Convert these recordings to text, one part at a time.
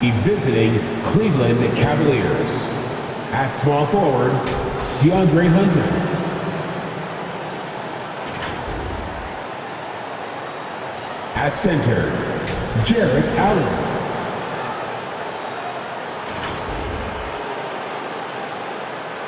Visiting Cleveland Cavaliers. At small forward, DeAndre Hunter. At center, Jarrett Allen.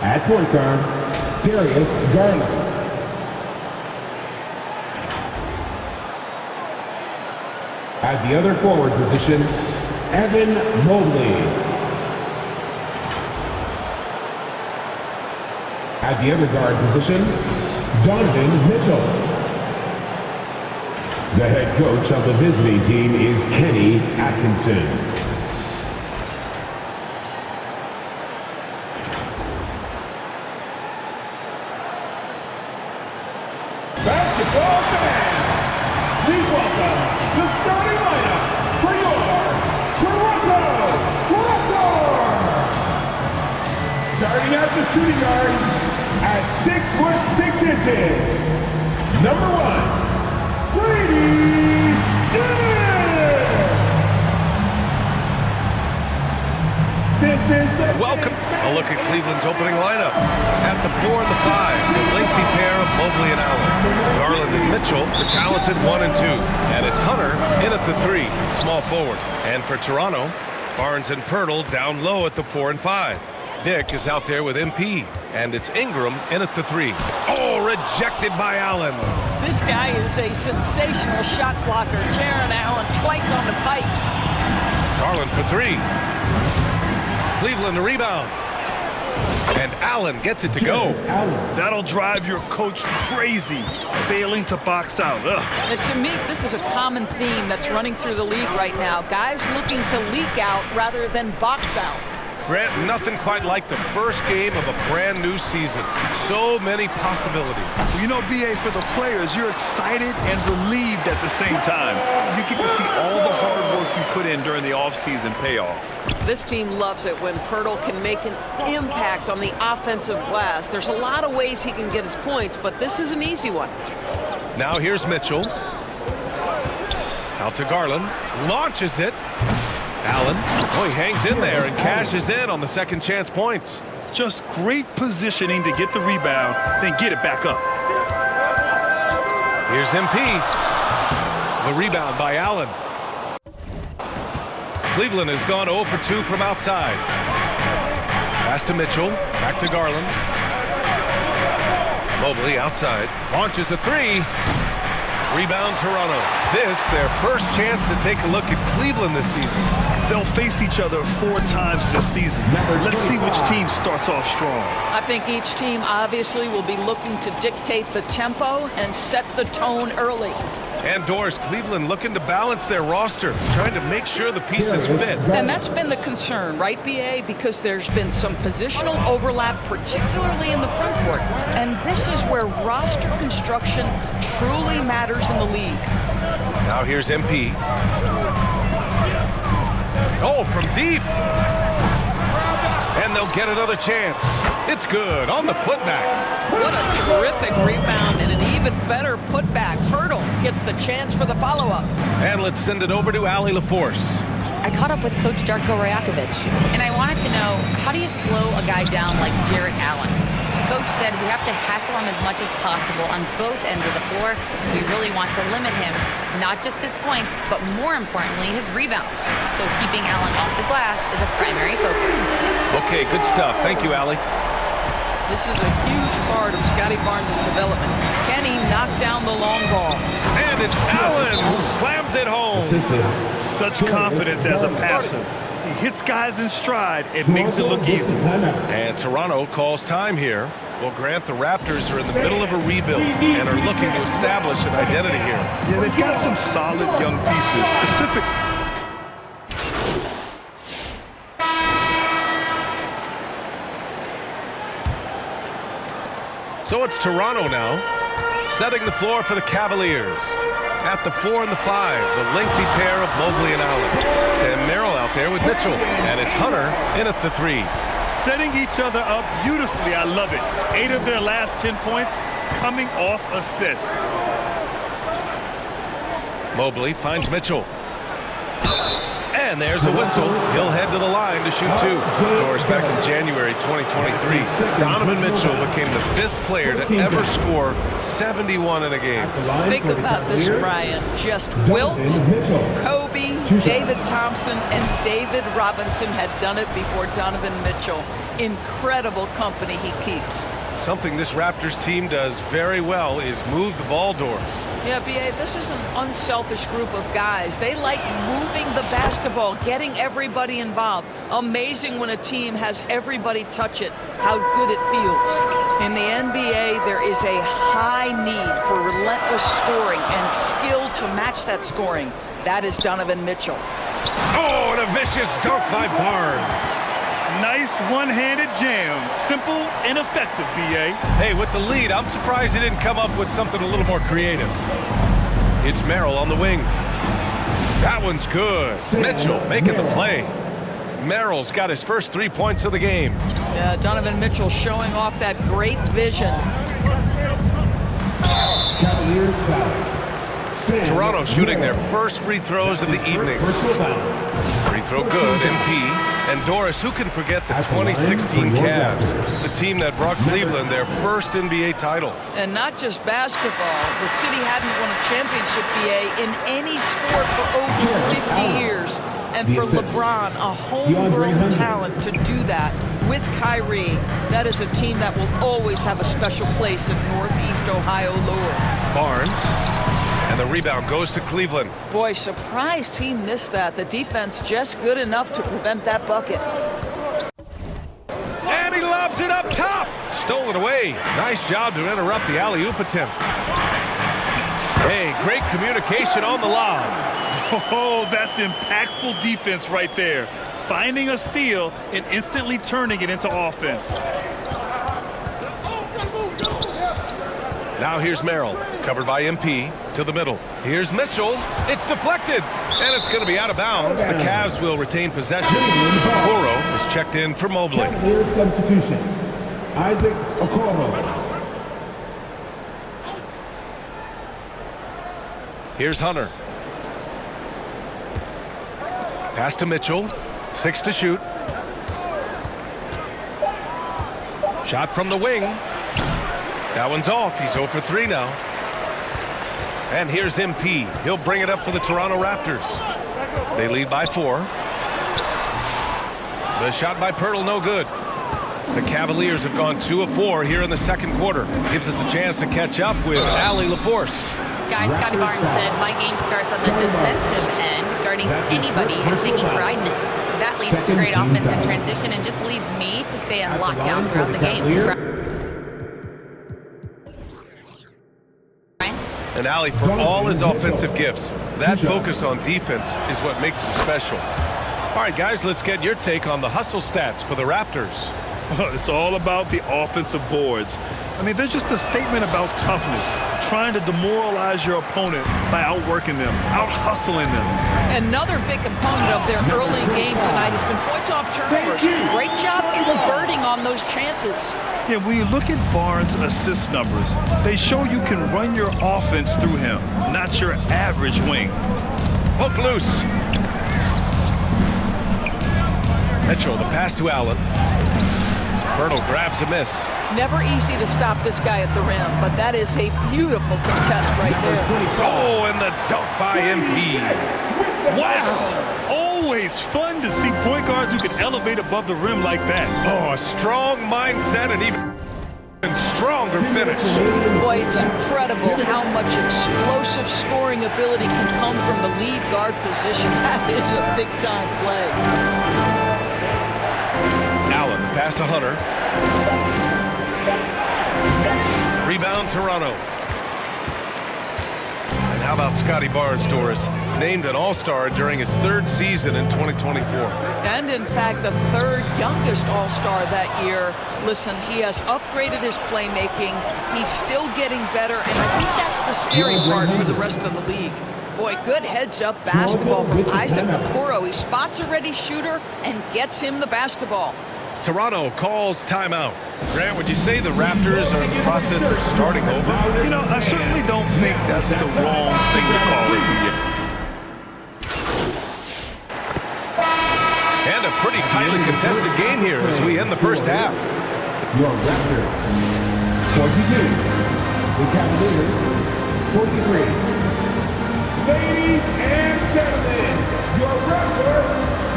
At point guard, Darius Garland. At the other forward position, Evan Mobley. At the other guard position, Donovan Mitchell. The head coach of the visiting team is Kenny Atkinson. Basketball fans, we welcome the starting lineup for your Toronto Raptors. Starting at the shooting guard at 6'6" number 1, Brady Dick. This is the welcome. A look at Cleveland's opening lineup. At the 4 and the 5, the lengthy pair of Mobley and Allen. Garland and Mitchell, the talented 1 and 2. And it's Hunter in at the 3, small forward. And for Toronto, Barnes and Pirtle down low at the 4 and 5. Dick is out there with MP. And it's Ingram in at the 3. Oh, rejected by Allen. This guy is a sensational shot blocker. Jarrett Allen twice on the pipes. Garland for 3. Cleveland the rebound. And Allen gets it to go. That'll drive your coach crazy, failing to box out. And to me, this is a common theme that's running through the league right now. Guys looking to leak out rather than box out. Grant, nothing quite like the first game of a brand new season. So many possibilities. You know, BA, for the players, you're excited and relieved at the same time. You get to see all the hard work you put in during the offseason pay off. This team loves it when Pirtle can make an impact on the offensive glass. There's a lot of ways he can get his points, but this is an easy one. Now here's Mitchell. Out to Garland. Launches it. Allen, oh, he hangs in there and cashes in on the second chance points. Just great positioning to get the rebound, then get it back up. Here's MP. The rebound by Allen. Cleveland has gone 0 for 2 from outside. Pass to Mitchell. Back to Garland. Mobley outside. Launches a 3. Rebound Toronto. This, their first chance to take a look at Cleveland this season. They'll face each other 4 times this season. Let's see which team starts off strong. I think each team obviously will be looking to dictate the tempo and set the tone early. And Doris, Cleveland looking to balance their roster, trying to make sure the pieces fit. And that's been the concern, right, BA? Because there's been some positional overlap, particularly in the front court. And this is where roster construction truly matters in the league. Now here's MP. Oh, from deep. And they'll get another chance. It's good on the putback. What a terrific rebound and an even better putback. Pirtle gets the chance for the follow-up. And let's send it over to Allie LaForce. I caught up with Coach Darko Rajakovic, and I wanted to know, how do you slow a guy down like Jarrett Allen? Coach said we have to hassle him as much as possible on both ends of the floor. We really want to limit him, not just his points, but more importantly, his rebounds. So keeping Allen off the glass is a primary focus. Okay, good stuff. Thank you, Allie. This is a huge part of Scotty Barnes' development. Can he knock down the long ball? And it's Allen who slams it home. Such confidence as a passer. He hits guys in stride and makes it look easy. And Toronto calls time here. Well, Grant, the Raptors are in the middle of a rebuild and are looking to establish an identity here. Yeah, they've got some solid young pieces, specific. So it's Toronto now, setting the floor for the Cavaliers. At the 4 and the 5, the lengthy pair of Mobley and Allen. Sam Merrill out there with Mitchell. And it's Hunter in at the 3. Setting each other up beautifully. I love it. 8 of their last 10 points coming off assists. Mobley finds Mitchell. And there's a whistle. He'll head to the line to shoot two. Doris, back in January 2023, Donovan Mitchell became the 5th player to ever score 71 in a game. Think about this, Brian. Just Wilt, Kobe, David Thompson, and David Robinson had done it before Donovan Mitchell. Incredible company he keeps. Something this Raptors team does very well is move the ball, Doris. Yeah, B.A., this is an unselfish group of guys. They like moving the basketball, getting everybody involved. Amazing when a team has everybody touch it, how good it feels. In the NBA, there is a high need for relentless scoring and skill to match that scoring. That is Donovan Mitchell. Oh, and a vicious dunk by Barnes. Nice one-handed jam. Simple and effective, B.A. Hey, with the lead, I'm surprised he didn't come up with something a little more creative. It's Merrill on the wing. That one's good. Mitchell making the play. Merrill's got his first 3 points of the game. Yeah, Donovan Mitchell showing off that great vision. Cavaliers foul. Toronto shooting their first free throws of the evening. Free throw good, MP. And Doris, who can forget the 2016 Cavs, the team that brought Cleveland their first NBA title. And not just basketball. The city hadn't won a championship, BA, in any sport for over 50 years. And for LeBron, a homegrown talent to do that with Kyrie, that is a team that will always have a special place in Northeast Ohio lore. Barnes. And the rebound goes to Cleveland. Boy, surprised he missed that. The defense just good enough to prevent that bucket. And he lobs it up top. Stolen away. Nice job to interrupt the alley-oop attempt. Hey, great communication on the lob. Oh, that's impactful defense right there. Finding a steal and instantly turning it into offense. Now here's Merrill, covered by MP, to the middle. Here's Mitchell. It's deflected, and it's going to be out of bounds. The Cavs will retain possession. Okoro is checked in for Mobley. Cavaliers substitution. Isaac Okoro. Here's Hunter. Pass to Mitchell. 6 to shoot. Shot from the wing. That one's off. He's 0 for 3 now. And here's MP. He'll bring it up for the Toronto Raptors. They lead by 4. The shot by Pirtle, no good. The Cavaliers have gone 2 of 4 here in the second quarter. Gives us a chance to catch up with Allie LaForce. Guys, Scotty Barnes said, my game starts on the defensive end, guarding anybody and taking pride in it. That leads to great offense in transition and just leads me to stay on lockdown throughout the game. And Allie, for all his offensive gifts, that focus on defense is what makes him special. All right, guys, let's get your take on the hustle stats for the Raptors. It's all about the offensive boards. I mean, they're just a statement about toughness, trying to demoralize your opponent by outworking them, out-hustling them. Another big component of their early game tonight has been points off turnovers. Great job converting on those chances. Yeah, when you look at Barnes' assist numbers, they show you can run your offense through him, not your average wing. Hook loose. Mitchell, the pass to Allen. Pirtle grabs a miss. Never easy to stop this guy at the rim, but that is a beautiful contest right there. Oh, and the dunk by MP. Wow! Always fun to see point guards who can elevate above the rim like that. Oh, a strong mindset and even stronger finish. Boy, it's incredible how much explosive scoring ability can come from the lead guard position. That is a big-time play. Allen, pass to Hunter. Rebound, Toronto. And how about Scotty Barnes, Doris? Named an All-Star during his 3rd season in 2024. And in fact, the 3rd youngest All-Star that year. Listen, he has upgraded his playmaking. He's still getting better, and I think that's the scary part for the rest of the league. Boy, good heads-up basketball from Isaac Okoro. He spots a ready shooter and gets him the basketball. Toronto calls timeout. Grant, would you say the Raptors are in the process of starting over? You know, I certainly don't think that's the wrong thing to call it. good game here as we end the first half. Your Raptors, 42. The Cavaliers, 43. Ladies and gentlemen, your Raptors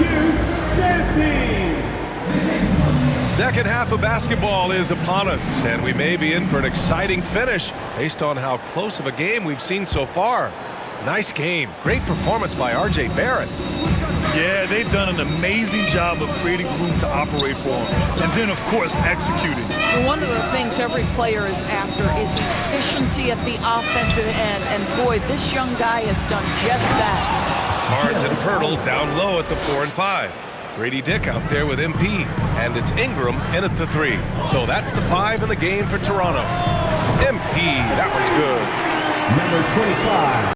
youth tennis team. Second half of basketball is upon us, and we may be in for an exciting finish based on how close of a game we've seen so far. Nice game. Great performance by R.J. Barrett. Yeah, they've done an amazing job of creating room to operate for him. And then, of course, executing. One of the things every player is after is efficiency at the offensive end. And boy, this young guy has done just that. Barnes and Pirtle down low at the 4 and 5. Grady Dick out there with MP. And it's Ingram in at the 3. So that's the 5 in the game for Toronto. MP, that one's good. Number 25.